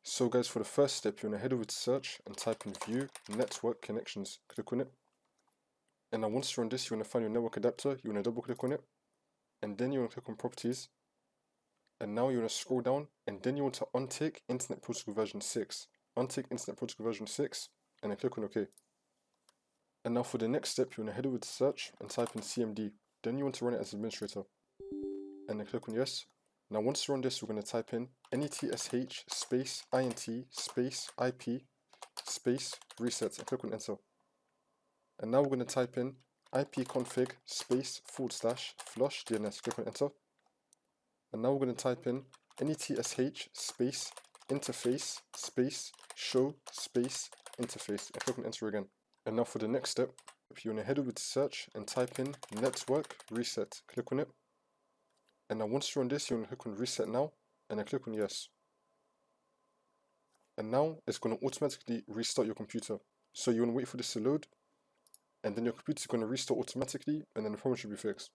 So guys, for the first step, you want to head over to search and type in view network connections. Click on it. And now once you're on this, you want to find your network adapter. You want to double click on it. And then you want to click on properties. And now you want to scroll down. And then you want to untick Internet Protocol version 6. Untick Internet Protocol version 6. And then click on OK. And now for the next step, you want to head over to search and type in CMD. Then you want to run it as administrator. And then click on yes. Now once you're on this, we're going to type in netsh space int space ip space reset and click on enter. And now we're going to type in ipconfig space / flush DNS, click on enter. And now we're going to type in netsh space interface space show space interface and click on enter again. And now for the next step, you want to head over to search and type in network reset, click on it. And now once you're on this, you want to click on reset now, and then click on yes. And now it's going to automatically restart your computer. So you want to wait for this to load, and then your computer is going to restart automatically, and then the problem should be fixed.